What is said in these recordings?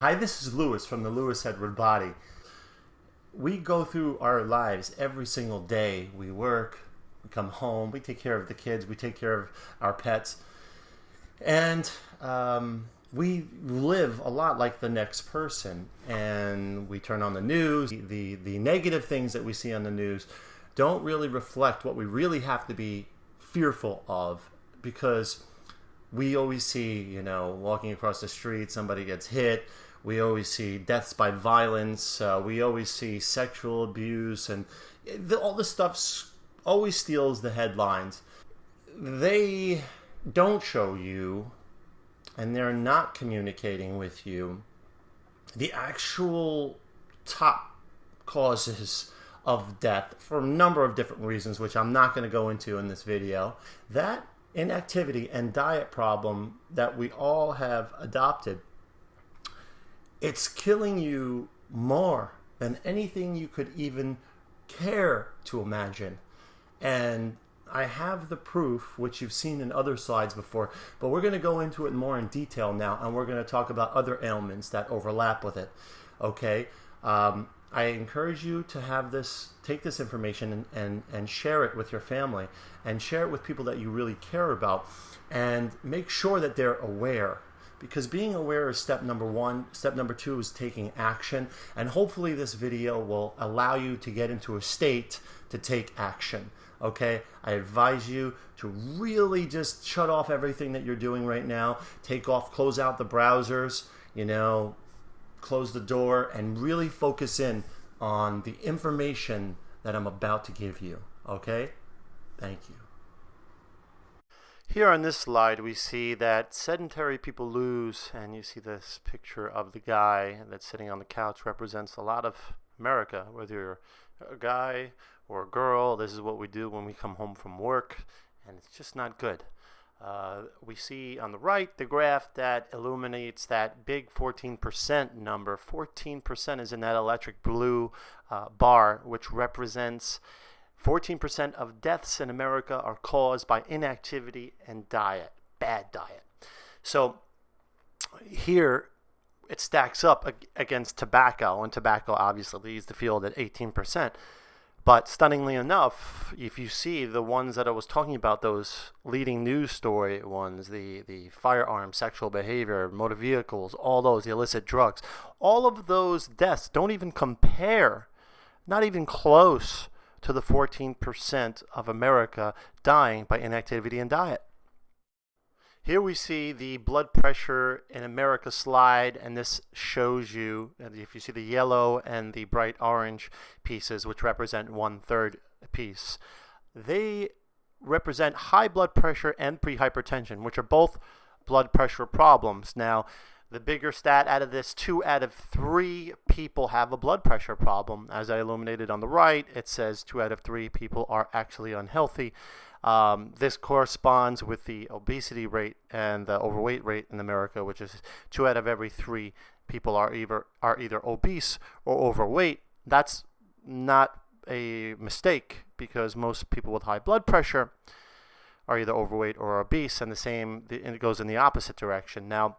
Hi, this is Lewis from the Lewis Edward Body. We go through our lives every single day. We work, we come home, we take care of the kids, we take care of our pets, and we live a lot like the next person. And we turn on the news. The negative things that we see on the news don't really reflect what we really have to be fearful of, because we always see, walking across the street, somebody gets hit. We always see deaths by violence. We always see sexual abuse, and all this stuff always steals the headlines. They don't show you, and they're not communicating with you, the actual top causes of death for a number of different reasons, which I'm not going to go into in this video. That inactivity and diet problem that we all have adopted, it's killing you more than anything you could even care to imagine. And I have the proof, which you've seen in other slides before, but we're going to go into it more in detail now, and we're going to talk about other ailments that overlap with it. Okay? I encourage you to have this, take this information and share it with your family, and share it with people that you really care about, and make sure that they're aware. Because being aware is step number one. Step number two is taking action. And hopefully this video will allow you to get into a state to take action. Okay? I advise you to really just shut off everything that you're doing right now. Close out the browsers, close the door, and really focus in on the information that I'm about to give you. Okay? Thank you. Here on this slide, we see that sedentary people lose, and you see this picture of the guy that's sitting on the couch represents a lot of America. Whether you're a guy or a girl, this is what we do when we come home from work, and it's just not good. We see on the right the graph that illuminates that big 14% number. 14% is in that electric blue bar, which represents 14% of deaths in America are caused by inactivity and diet, bad diet. So here it stacks up against tobacco, and tobacco obviously leads the field at 18%. But stunningly enough, if you see the ones that I was talking about, those leading news story ones, the firearms, sexual behavior, motor vehicles, all those, the illicit drugs, all of those deaths don't even compare, not even close, to the 14% of America dying by inactivity and diet. Here we see the blood pressure in America slide, and this shows you, if you see the yellow and the bright orange pieces, which represent 1/3 piece, they represent high blood pressure and prehypertension, which are both blood pressure problems. Now, the bigger stat out of this, 2 out of 3 people have a blood pressure problem. As I illuminated on the right, it says 2 out of 3 people are actually unhealthy. This corresponds with the obesity rate and the overweight rate in America, which is 2 out of every 3 people are either obese or overweight. That's not a mistake, because most people with high blood pressure are either overweight or obese, and it goes in the opposite direction. Now,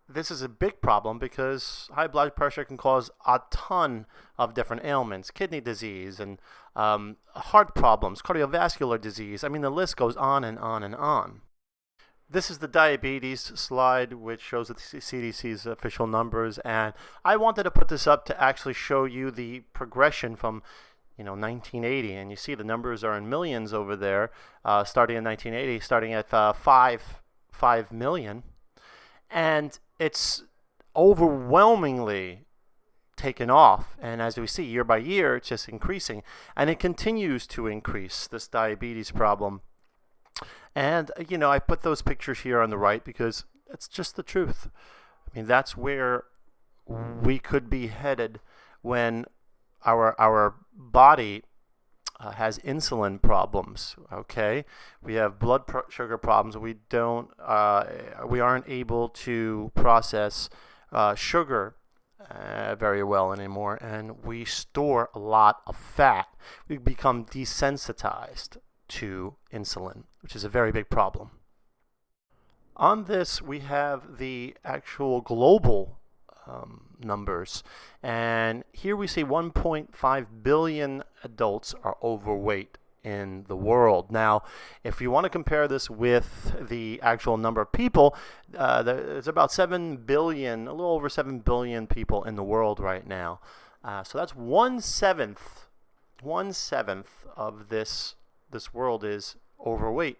this is a big problem because high blood pressure can cause a ton of different ailments, kidney disease and heart problems, cardiovascular disease. I mean, the list goes on and on and on. This is the diabetes slide, which shows the CDC's official numbers, and I wanted to put this up to actually show you the progression from 1980, and you see the numbers are in millions over there, starting in 1980, starting at 5 million. And it's overwhelmingly taken off. And as we see, year by year, it's just increasing. And it continues to increase, this diabetes problem. And, I put those pictures here on the right because it's just the truth. I mean, that's where we could be headed when our body has insulin problems. Okay, we have blood sugar problems. We aren't able to process sugar very well anymore, and we store a lot of fat. We become desensitized to insulin, which is a very big problem. On this, we have the actual global numbers, and here we see 1.5 billion adults are overweight in the world. Now, if you want to compare this with the actual number of people, there's about 7 billion, a little over 7 billion people in the world right now. So that's 1/7 of this world is overweight,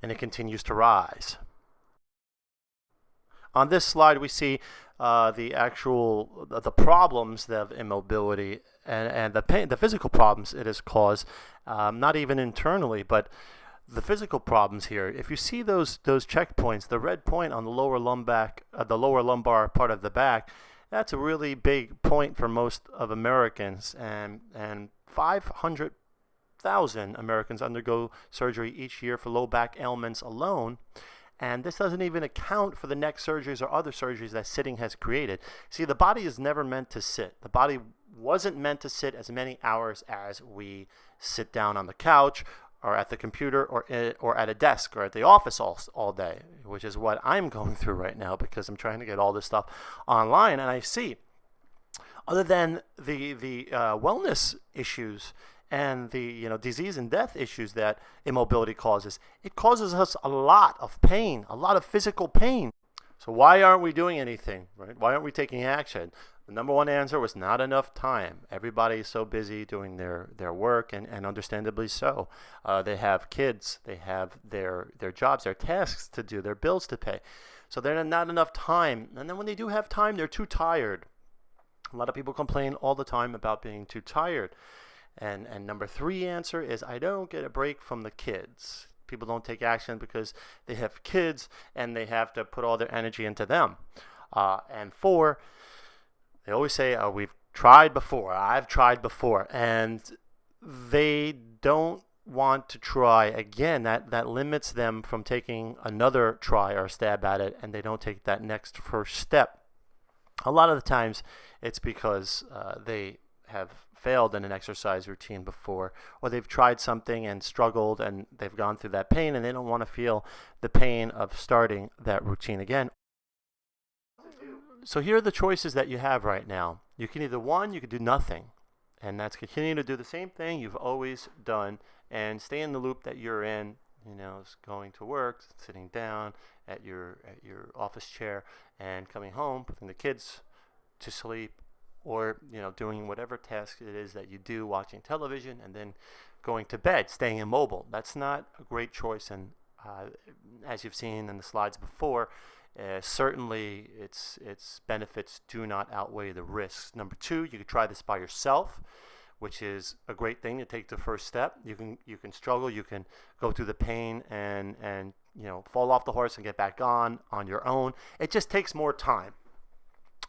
and it continues to rise. On this slide, we see the problems of immobility and the pain, the physical problems it has caused, not even internally, but the physical problems here. If you see those checkpoints, the red point on the lower lumbar part of the back, that's a really big point for most of Americans, and 500,000 Americans undergo surgery each year for low back ailments alone. And this doesn't even account for the neck surgeries or other surgeries that sitting has created. See, the body is never meant to sit. The body wasn't meant to sit as many hours as we sit down on the couch or at the computer or at a desk or at the office all day, which is what I'm going through right now because I'm trying to get all this stuff online. And I see, other than the wellness issues and the disease and death issues that immobility causes, it causes us a lot of pain, a lot of physical pain. So why aren't we doing anything, right? Why aren't we taking action? The number one answer was not enough time. Everybody is so busy doing their work, and understandably so. They have kids, they have their jobs, their tasks to do, their bills to pay. So there's not enough time. And then when they do have time, they're too tired. A lot of people complain all the time about being too tired. And number three answer is, I don't get a break from the kids. People don't take action because they have kids and they have to put all their energy into them. And four, they always say, oh, we've tried before, I've tried before. And they don't want to try again. That limits them from taking another try or stab at it, and they don't take that next first step. A lot of the times it's because they have failed in an exercise routine before, or they've tried something and struggled and they've gone through that pain and they don't want to feel the pain of starting that routine again. So here are the choices that you have right now. You can either, one, you could do nothing, and that's continue to do the same thing you've always done and stay in the loop that you're in, going to work, sitting down at your office chair and coming home, putting the kids to sleep, or doing whatever task it is that you do, watching television, and then going to bed, staying immobile. That's not a great choice, and as you've seen in the slides before, certainly its benefits do not outweigh the risks. Number two, you could try this by yourself, which is a great thing to take the first step. You can struggle, you can go through the pain and fall off the horse and get back on your own. It just takes more time.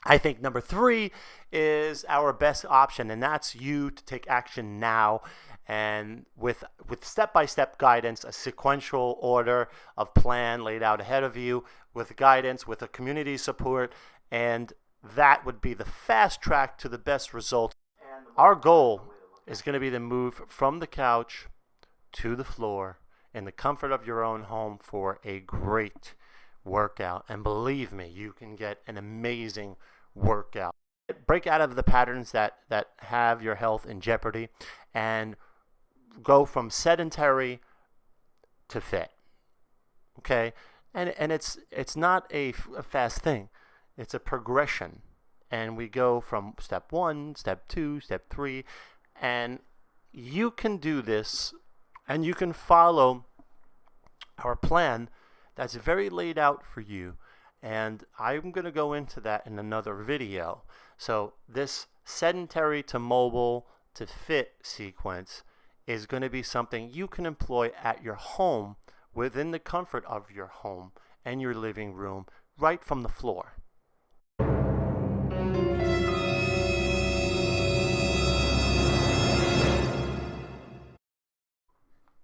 I think number three is our best option, and that's you to take action now, and with step-by-step guidance, a sequential order of plan laid out ahead of you, with guidance, with a community support, and that would be the fast track to the best results. Our goal is going to be to move from the couch to the floor in the comfort of your own home for a great workout. And believe me, you can get an amazing workout. Break out of the patterns that have your health in jeopardy and go from sedentary to fit. Okay? And it's not a fast thing. It's a progression. And we go from step 1, step 2, step 3, and you can do this and you can follow our plan that's very laid out for you. And I'm going to go into that in another video. So this sedentary to mobile to fit sequence is going to be something you can employ at your home, within the comfort of your home and your living room, right from the floor.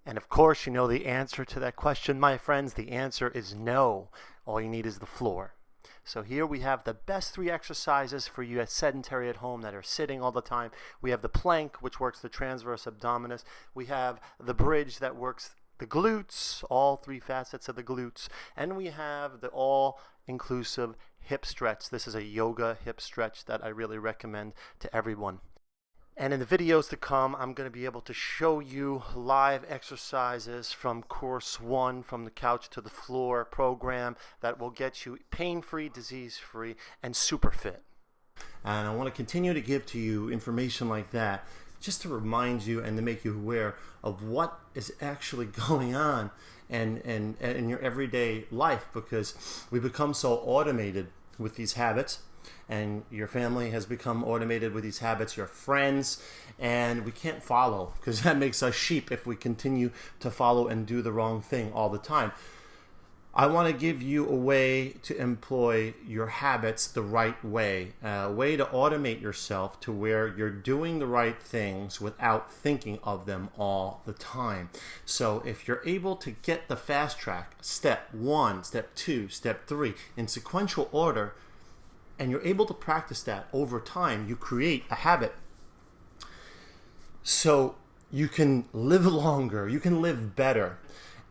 And of course, the answer to that question, my friends. The answer is no. All you need is the floor. So here we have the best 3 exercises for you at sedentary at home that are sitting all the time. We have the plank, which works the transverse abdominis. We have the bridge that works the glutes, all 3 facets of the glutes, and we have the all-inclusive hip stretch. This is a yoga hip stretch that I really recommend to everyone. And in the videos to come, I'm going to be able to show you live exercises from course 1, from the couch to the floor program, that will get you pain-free, disease-free, and super fit. And I want to continue to give to you information like that, just to remind you and to make you aware of what is actually going on in your everyday life, because we become so automated with these habits, and your family has become automated with these habits, your friends, and we can't follow, because that makes us sheep if we continue to follow and do the wrong thing all the time. I want to give you a way to employ your habits the right way, a way to automate yourself to where you're doing the right things without thinking of them all the time. So if you're able to get the fast track, step 1, step 2, step 3, in sequential order, and you're able to practice that over time, you create a habit. So you can live longer, you can live better,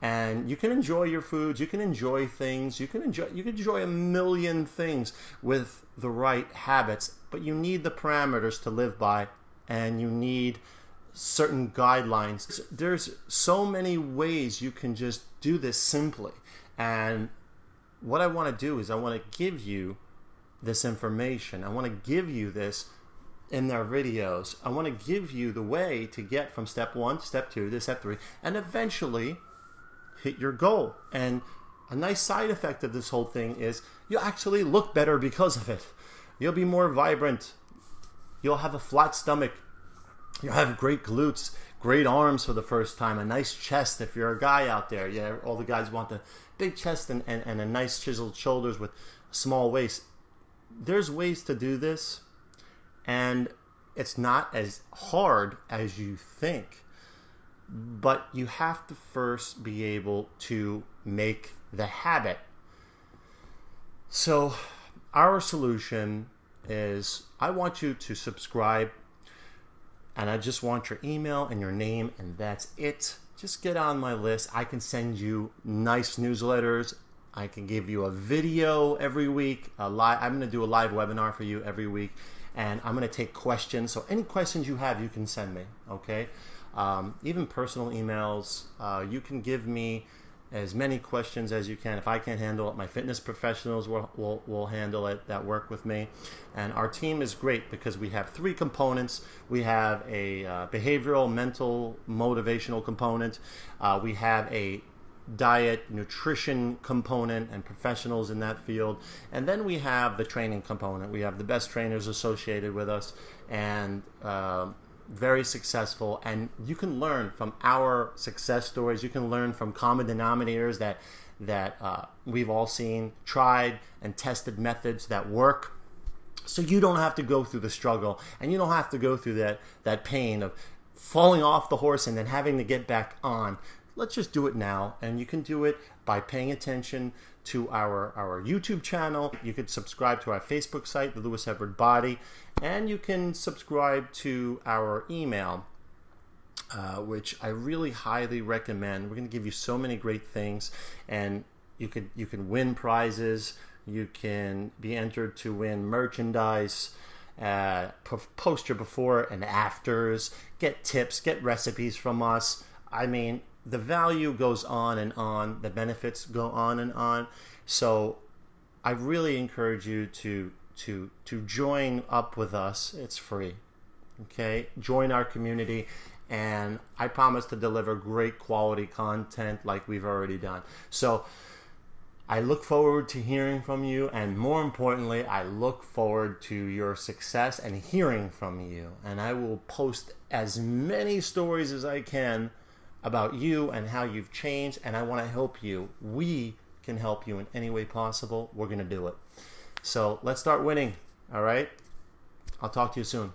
and you can enjoy your foods, you can enjoy things, you can enjoy a million things with the right habits, but you need the parameters to live by, and you need certain guidelines. There's so many ways you can just do this simply, and what I want to do is I want to give you this information. I want to give you this in their videos. I want to give you the way to get from step 1 to step 2 to step 3 and eventually hit your goal. And a nice side effect of this whole thing is you'll actually look better because of it. You'll be more vibrant. You'll have a flat stomach. You'll have great glutes, great arms for the first time, a nice chest if you're a guy out there. Yeah, all the guys want the big chest and a nice chiseled shoulders with a small waist. There's ways to do this, and it's not as hard as you think, but you have to first be able to make the habit. So our solution is, I want you to subscribe, and I just want your email and your name, and that's it. Just get on my list. I can send you nice newsletters. I can give you a video every week. I'm going to do a live webinar for you every week, and I'm going to take questions. So any questions you have, you can send me, okay? Even personal emails. You can give me as many questions as you can. If I can't handle it, my fitness professionals will handle it that work with me. And our team is great because we have 3 components. We have a behavioral, mental, motivational component. We have a diet, nutrition component, and professionals in that field. And then we have the training component. We have the best trainers associated with us, and very successful. And you can learn from our success stories. You can learn from common denominators that we've all seen, tried and tested methods that work. So you don't have to go through the struggle, and you don't have to go through that pain of falling off the horse and then having to get back on. Let's just do it now, and you can do it by paying attention to our YouTube channel. You could subscribe to our Facebook site, The Lewis Edward Body, and you can subscribe to our email, which I really highly recommend. We're going to give you so many great things, and you can win prizes. You can be entered to win merchandise, post your before and afters, get tips, get recipes from us. I mean, the value goes on and on. The benefits go on and on. So I really encourage you to join up with us. It's free. Okay? Join our community, and I promise to deliver great quality content like we've already done. So I look forward to hearing from you, and more importantly, I look forward to your success and hearing from you. And I will post as many stories as I can about you and how you've changed, and I want to help you. We can help you in any way possible. We're going to do it. So let's start winning, all right? I'll talk to you soon.